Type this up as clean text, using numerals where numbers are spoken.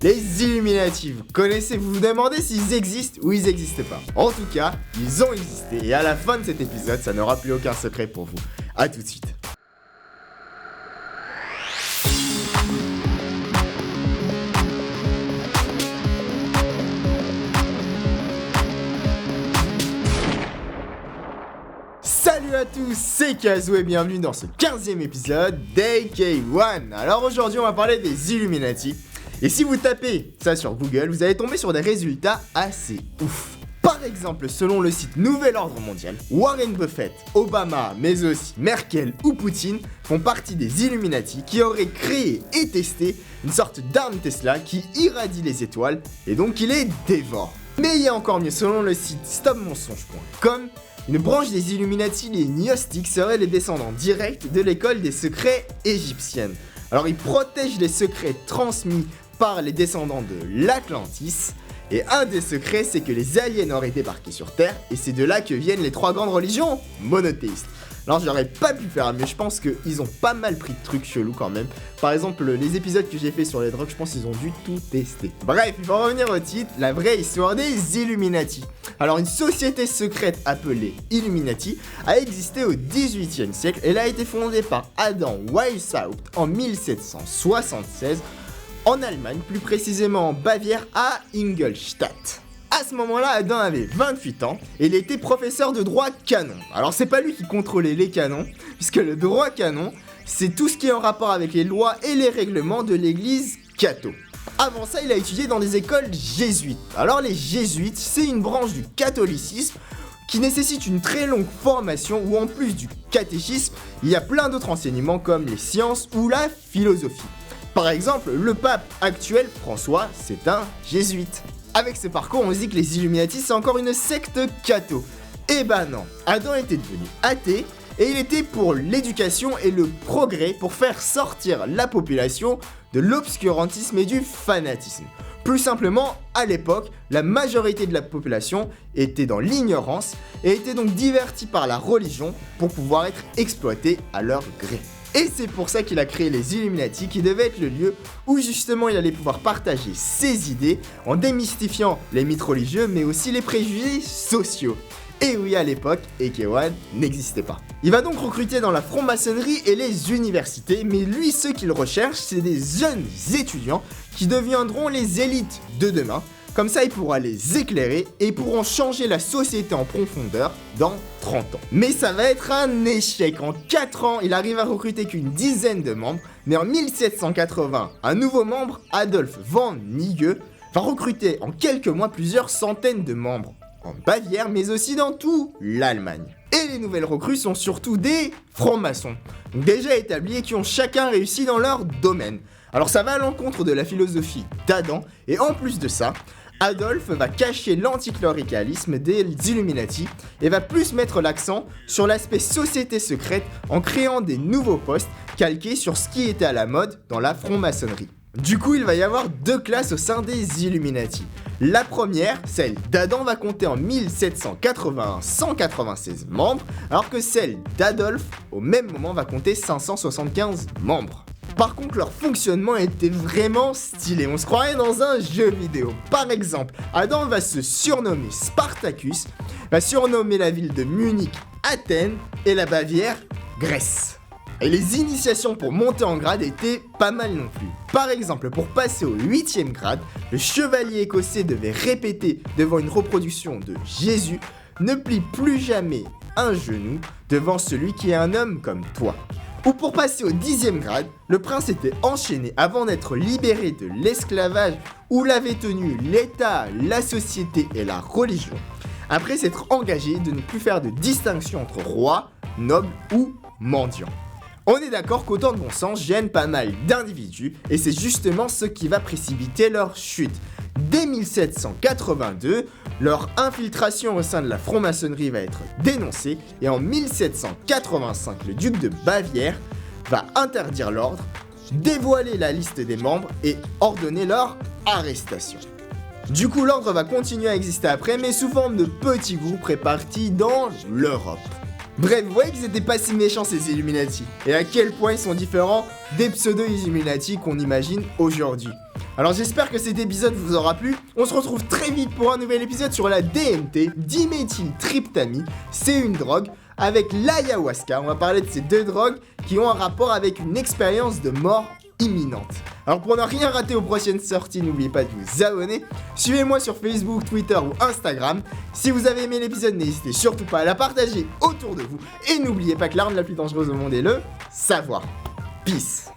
Les Illuminati, vous connaissez, vous vous demandez s'ils existent ou ils n'existent pas. En tout cas, ils ont existé et à la fin de cet épisode, ça n'aura plus aucun secret pour vous. A tout de suite. Salut à tous, c'est Kazoo et bienvenue dans ce 15e épisode d'AK1. Alors aujourd'hui on va parler des Illuminati. Et si vous tapez ça sur Google, vous allez tomber sur des résultats assez ouf. Par exemple, selon le site Nouvel Ordre Mondial, Warren Buffett, Obama, mais aussi Merkel ou Poutine font partie des Illuminati qui auraient créé et testé une sorte d'arme Tesla qui irradie les étoiles et donc qui les dévore. Mais il y a encore mieux, selon le site stopmensonge.com, une branche des Illuminati, les Gnostiques, seraient les descendants directs de l'école des secrets égyptienne. Alors ils protègent les secrets transmis par les descendants de l'Atlantis, et un des secrets c'est que les aliens auraient débarqué sur Terre, et c'est de là que viennent les trois grandes religions monothéistes. Alors j'aurais pas pu faire mieux, je pense qu'ils ont pas mal pris de trucs chelous quand même. Par exemple les épisodes que j'ai fait sur les drogues, je pense qu'ils ont dû tout tester. Bref, il faut revenir au titre, la vraie histoire des Illuminati. Alors une société secrète appelée Illuminati a existé au XVIIIe siècle. Elle a été fondée par Adam Weishaupt en 1776 en Allemagne, plus précisément en Bavière à Ingolstadt. À ce moment-là, Adam avait 28 ans et il était professeur de droit canon. Alors c'est pas lui qui contrôlait les canons, puisque le droit canon, c'est tout ce qui est en rapport avec les lois et les règlements de l'église catho. Avant ça, il a étudié dans des écoles jésuites. Alors les jésuites, c'est une branche du catholicisme qui nécessite une très longue formation où en plus du catéchisme, il y a plein d'autres enseignements comme les sciences ou la philosophie. Par exemple, le pape actuel, François, c'est un jésuite. Avec ce parcours, on se dit que les Illuminati, c'est encore une secte catho. Eh ben non, Adam était devenu athée et il était pour l'éducation et le progrès pour faire sortir la population de l'obscurantisme et du fanatisme. Plus simplement, à l'époque, la majorité de la population était dans l'ignorance et était donc divertie par la religion pour pouvoir être exploitée à leur gré. Et c'est pour ça qu'il a créé les Illuminati qui devaient être le lieu où justement il allait pouvoir partager ses idées en démystifiant les mythes religieux mais aussi les préjugés sociaux. Et oui, à l'époque, AK1 n'existait pas. Il va donc recruter dans la franc-maçonnerie et les universités, mais lui, ceux qu'il recherche, c'est des jeunes étudiants qui deviendront les élites de demain. Comme ça, il pourra les éclairer et pourront changer la société en profondeur dans 30 ans. Mais ça va être un échec. En 4 ans, il arrive à recruter qu'une dizaine de membres, mais en 1780, un nouveau membre, Adolf von Nigge, va recruter en quelques mois plusieurs centaines de membres en Bavière, mais aussi dans toute l'Allemagne. Et les nouvelles recrues sont surtout des francs-maçons, déjà établis et qui ont chacun réussi dans leur domaine. Alors ça va à l'encontre de la philosophie d'Adam, et en plus de ça, Adolf va cacher l'anticléricalisme des Illuminati et va plus mettre l'accent sur l'aspect société secrète en créant des nouveaux postes calqués sur ce qui était à la mode dans la franc-maçonnerie. Du coup, il va y avoir deux classes au sein des Illuminati. La première, celle d'Adam, va compter en 1781 196 membres, alors que celle d'Adolf, au même moment, va compter 575 membres. Par contre, leur fonctionnement était vraiment stylé, on se croirait dans un jeu vidéo. Par exemple, Adam va se surnommer Spartacus, va surnommer la ville de Munich Athènes et la Bavière Grèce. Et les initiations pour monter en grade étaient pas mal non plus. Par exemple, pour passer au 8e grade, le chevalier écossais devait répéter devant une reproduction de Jésus « Ne plie plus jamais un genou devant celui qui est un homme comme toi ». Ou pour passer au 10e grade, le prince était enchaîné avant d'être libéré de l'esclavage où l'avait tenu l'État, la société et la religion, après s'être engagé de ne plus faire de distinction entre roi, noble ou mendiant. On est d'accord qu'autant de bon sens gêne pas mal d'individus et c'est justement ce qui va précipiter leur chute. Dès 1782, leur infiltration au sein de la franc-maçonnerie va être dénoncée et en 1785, le duc de Bavière va interdire l'ordre, dévoiler la liste des membres et ordonner leur arrestation. Du coup, l'ordre va continuer à exister après, mais sous forme de petits groupes répartis dans l'Europe. Bref, vous voyez qu'ils étaient pas si méchants ces Illuminati, et à quel point ils sont différents des pseudo-Illuminati qu'on imagine aujourd'hui. Alors j'espère que cet épisode vous aura plu. On se retrouve très vite pour un nouvel épisode sur la DMT, diméthyltryptamine. C'est une drogue avec l'ayahuasca. On va parler de ces deux drogues qui ont un rapport avec une expérience de mort imminente. Alors pour ne rien rater aux prochaines sorties, n'oubliez pas de vous abonner. Suivez-moi sur Facebook, Twitter ou Instagram. Si vous avez aimé l'épisode, n'hésitez surtout pas à la partager autour de vous. Et n'oubliez pas que l'arme la plus dangereuse au monde est le savoir. Peace.